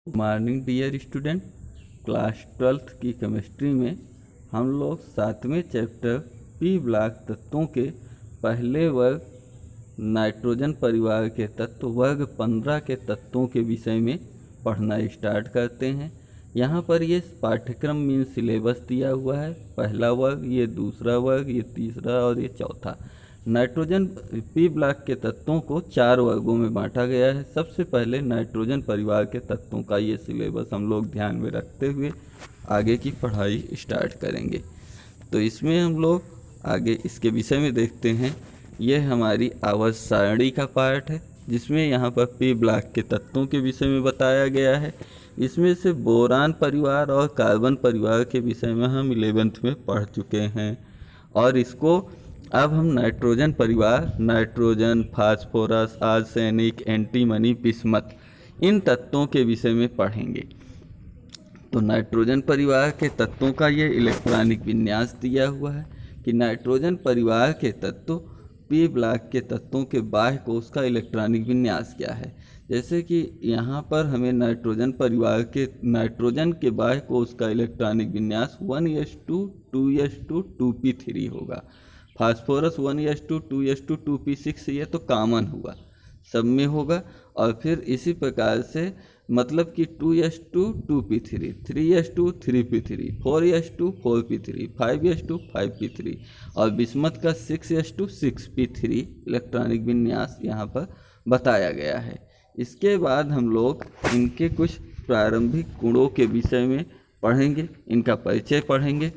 Morning dear student. Class 12th की chemistry में हम लोग 7वें चैप्टर पी ब्लॉक तत्वों के पहले वर्ग नाइट्रोजन परिवार के तत्व वर्ग 15 के तत्वों के विषय में पढ़ना स्टार्ट करते हैं। यहाँ पर ये पाठ्यक्रम मीन सिलेबस दिया हुआ है। पहला वर्ग, ये दूसरा वर्ग, ये तीसरा और ये चौथा। नाइट्रोजन पी ब्लॉक के तत्वों को 4 वर्गों में बांटा गया है। सबसे पहले नाइट्रोजन परिवार के तत्वों का ये सिलेबस हम लोग ध्यान में रखते हुए आगे की पढ़ाई स्टार्ट करेंगे। तो इसमें हम लोग आगे इसके विषय में देखते हैं। यह हमारी आवर्त सारणी का पार्ट है, जिसमें यहाँ पर पी ब्लॉक के तत्वों के विषय में बताया गया है। इसमें से बोरान परिवार और कार्बन परिवार के विषय में हम 11th में पढ़ चुके हैं, और इसको अब हम नाइट्रोजन परिवार, nitrogen, phosphorus, arsenic, antimony, bismuth, इन तत्वों के विषय में पढ़ेंगे। तो नाइट्रोजन परिवार के तत्वों का ये इलेक्ट्रॉनिक विन्यास दिया हुआ है कि नाइट्रोजन परिवार के तत्व पी ब्लॉक के तत्वों के बाह्य कोश का इलेक्ट्रॉनिक विन्यास क्या है। जैसे कि यहाँ पर हमें नाइट्रोजन परिवार के नाइट्रोजन के बाह्य कोश का इलेक्ट्रॉनिक विन्यास 1s2 2s2 2p3 होगा। फास्फोरस 1s2 2s2 2p6, ये तो कॉमन हुआ, सब में होगा। और फिर इसी प्रकार से मतलब कि 2s2 2p3, 3s2 3p3, 4s2 4p3, 5s2 5p3 और बिस्मथ का 6s2 6p3 इलेक्ट्रॉनिक विन्यास यहाँ पर बताया गया है। इसके बाद हम लोग इनके कुछ प्रारंभिक गुणों के विषय में पढ़ेंगे, इनका परिचय पढ़ेंगे।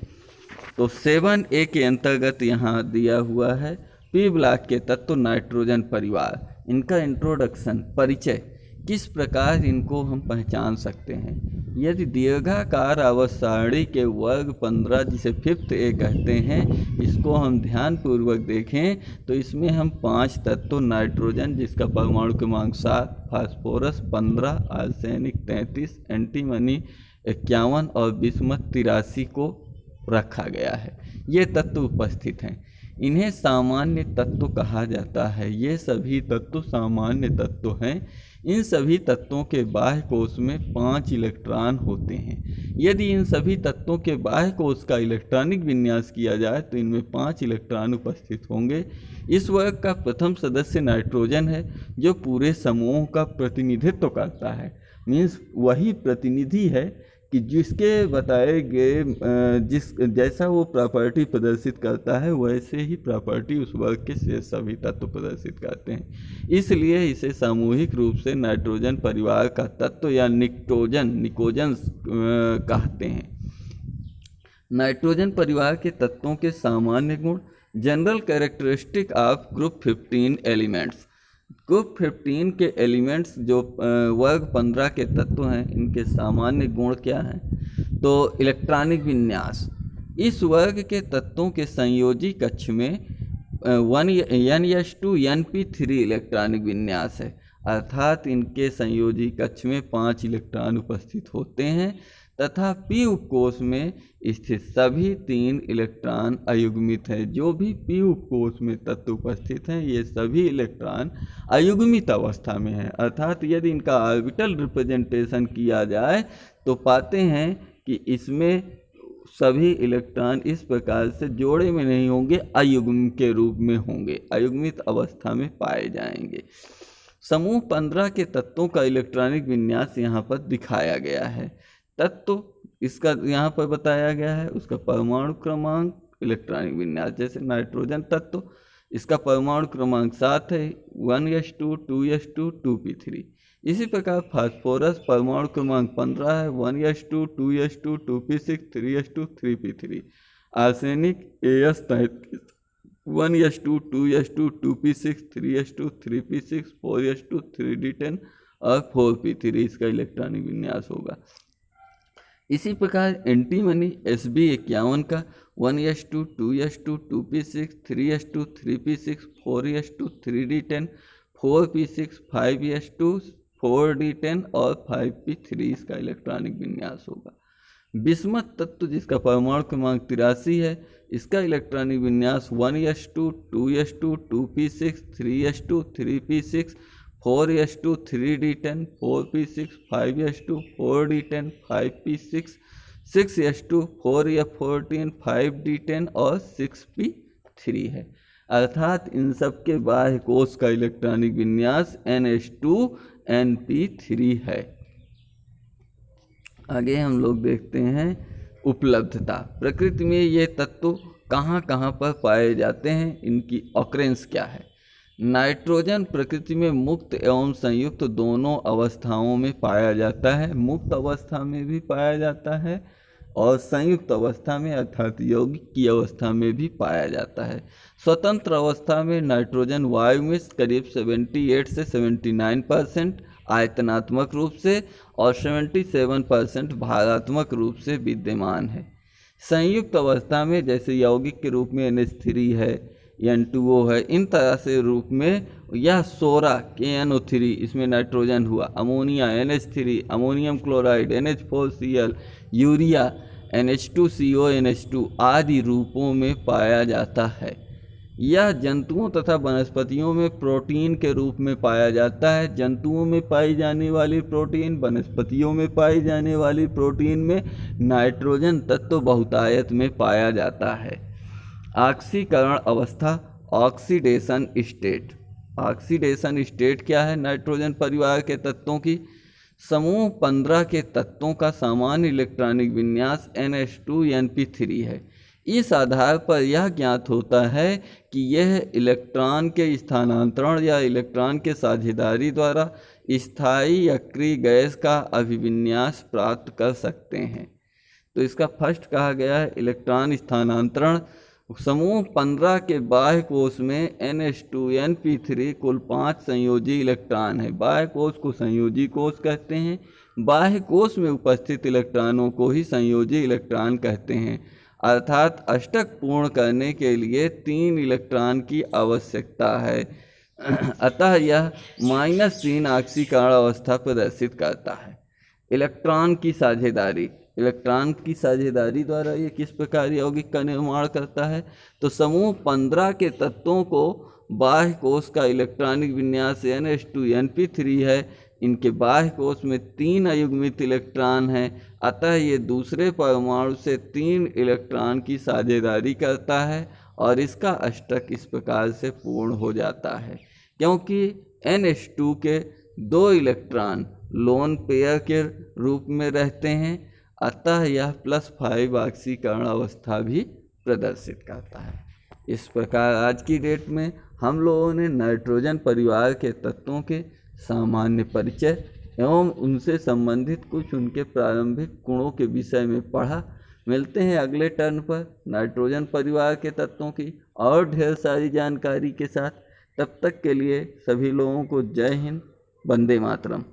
तो 7A के अंतर्गत यहाँ दिया हुआ है पी ब्लॉक के तत्व नाइट्रोजन परिवार, इनका इंट्रोडक्शन, परिचय, किस प्रकार इनको हम पहचान सकते हैं। यदि दीर्घाकार आवर्त सारणी के वर्ग 15, जिसे 5th A कहते हैं, इसको हम ध्यानपूर्वक देखें तो इसमें हम 5 तत्व नाइट्रोजन, जिसका परमाणु क्रमांक 7, फास्फोरस 15, आर्सेनिक 33, एंटीमनी 51 और बिस्मथ 83 को रखा गया है। ये तत्व उपस्थित हैं। इन्हें सामान्य तत्व कहा जाता है। ये सभी तत्व सामान्य तत्व हैं। इन सभी तत्वों के बाह्य कोश में 5 इलेक्ट्रॉन होते हैं। यदि इन सभी तत्वों के बाह्य कोश का इलेक्ट्रॉनिक विन्यास किया जाए तो इनमें 5 इलेक्ट्रॉन उपस्थित होंगे। इस वर्ग का प्रथम सदस्य नाइट्रोजन है, जो पूरे समूह का प्रतिनिधित्व करता है। मीन्स वही प्रतिनिधि है कि जिसके बताए गए जैसा वो प्रॉपर्टी प्रदर्शित करता है, वैसे ही प्रॉपर्टी उस वर्ग के शेष सभी तत्व प्रदर्शित करते हैं। इसलिए इसे सामूहिक रूप से नाइट्रोजन परिवार का तत्व या निकोजन कहते हैं। नाइट्रोजन परिवार के तत्वों के सामान्य गुण, general characteristic of group 15 elements. Group 15 के एलिमेंट्स जो वर्ग 15 के तत्व हैं, इनके सामान्य गुण क्या हैं। तो इलेक्ट्रॉनिक विन्यास, इस वर्ग के तत्वों के संयोजी कक्ष में NS2 NP3 इलेक्ट्रॉनिक विन्यास है, अर्थात इनके संयोजी कक्ष में 5 इलेक्ट्रॉन उपस्थित होते हैं तथा पी उपकोष में स्थित सभी 3 इलेक्ट्रॉन अयुग्मित है। जो भी पी उपकोष में तत्व उपस्थित हैं, ये सभी इलेक्ट्रॉन अयुग्मित अवस्था में है। अर्थात यदि इनका ऑर्बिटल रिप्रेजेंटेशन किया जाए तो पाते हैं कि इसमें सभी इलेक्ट्रॉन इस प्रकार से जोड़े में नहीं होंगे, अयुग्म के रूप में होंगे, अयुग्मित अवस्था में पाए जाएंगे। समूह 15 के तत्वों का इलेक्ट्रॉनिक विन्यास यहाँ पर दिखाया गया है। तत्व इसका यहाँ पर बताया गया है, उसका परमाणु क्रमांक, इलेक्ट्रॉनिक विन्यास। जैसे नाइट्रोजन तत्व, इसका परमाणु क्रमांक 7 है, 1s2 2s2 2p3। इसी प्रकार फास्फोरस परमाणु क्रमांक 15 है, 1s2 2s2 2p6 3s2 3p3। Arsenic AS33, 1s2 2s2 2p6 3s2 3p6 4s2 3d10 और 4p3 इसका इलेक्ट्रॉनिक विन्यास होगा। इसी प्रकार एंटीमनी SB51 का 1s2 2s2 2p6 3s2 3p6 4s2 3d10 4p6 5s2 4d10 और 5p3 इसका इलेक्ट्रॉनिक विन्यास होगा। बिस्मथ तत्व, जिसका परमाणु क्रमांक 83 है, इसका इलेक्ट्रॉनिक विन्यास 1s2 2s2 2p6 3s2 3p6 4s2 3d10, 4p6 5s2 4d10 5p6, 6s2 4f14 5d10 और 6p3 है। अर्थात इन सब के बाह्य कोश का इलेक्ट्रॉनिक विन्यास NH2NP3 है। आगे हम लोग देखते हैं उपलब्धता। प्रकृति में ये तत्व कहाँ कहाँ पर पाए जाते हैं, इनकी ऑकरेंस क्या है। नाइट्रोजन प्रकृति में मुक्त एवं संयुक्त दोनों अवस्थाओं में पाया जाता है। मुक्त अवस्था में भी पाया जाता है और संयुक्त अवस्था में अर्थात यौगिक की अवस्था में भी पाया जाता है। स्वतंत्र अवस्था में नाइट्रोजन वायु में करीब 78 से 79% आयतनात्मक रूप से और 77% भारात्मक रूप से विद्यमान है। संयुक्त अवस्था में जैसे यौगिक के रूप में NH3 है, N2O है, इन तरह से रूप में यह सोरा KNO3, इसमें नाइट्रोजन हुआ, ammonia NH3, ammonium chloride NH4Cl, urea NH2CO NH2 आदि रूपों में पाया जाता है। यह जंतुओं तथा वनस्पतियों में प्रोटीन के रूप में पाया जाता है। जंतुओं में पाई जाने वाली प्रोटीन, वनस्पतियों में पाई जाने वाली प्रोटीन में नाइट्रोजन तत्व बहुतायत में पाया जाता है। ऑक्सीकरण अवस्था, ऑक्सीडेशन स्टेट। ऑक्सीडेशन स्टेट क्या है? नाइट्रोजन परिवार के तत्वों की समूह 15 के तत्वों का सामान्य इलेक्ट्रॉनिक विन्यास NH2NP3 है। इस आधार पर यह ज्ञात होता है कि यह इलेक्ट्रॉन के स्थानांतरण या इलेक्ट्रॉन के साझेदारी द्वारा स्थायी अक्रिय गैस का अभिविन्यास प्राप्त कर सकते हैं। तो इसका फर्स्ट कहा गया है इलेक्ट्रॉन स्थानांतरण। समूह 15 के बाह्य कोश में NH2NP3 कुल 5 संयोजी इलेक्ट्रॉन है। बाह्य कोश को संयोजी कोश कहते हैं। बाह्य कोश में उपस्थित इलेक्ट्रॉनों को ही संयोजी इलेक्ट्रॉन कहते हैं। अर्थात अष्टक पूर्ण करने के लिए 3 इलेक्ट्रॉन की आवश्यकता है। अतः यह -3 ऑक्सीकरण अवस्था प्रदर्शित करता है। इलेक्ट्रॉन की साझेदारी। इलेक्ट्रॉन की साझेदारी द्वारा ये किस प्रकार यौगिक का निर्माण करता है? तो समूह 15 के तत्वों को बाह्य कोश का इलेक्ट्रॉनिक विन्यास NH2NP3 है। इनके बाह्य कोश में 3 अयुग्मित इलेक्ट्रॉन हैं। अतः ये दूसरे परमाणु से 3 इलेक्ट्रॉन की साझेदारी करता है और इसका अष्टक इस प्रकार से पूर्ण हो जाता है। क्योंकि NH2 के 2 इलेक्ट्रॉन लोन पेयर के रूप में रहते हैं, अतः यह +5 ऑक्सीकरण अवस्था भी प्रदर्शित करता है। इस प्रकार आज की डेट में हम लोगों ने नाइट्रोजन परिवार के तत्वों के सामान्य परिचय एवं उनसे संबंधित कुछ उनके प्रारंभिक गुणों के विषय में पढ़ा। मिलते हैं अगले टर्न पर नाइट्रोजन परिवार के तत्वों की और ढेर सारी जानकारी के साथ। तब तक के लिए सभी लोगों को जय हिंद, वंदे मातरम।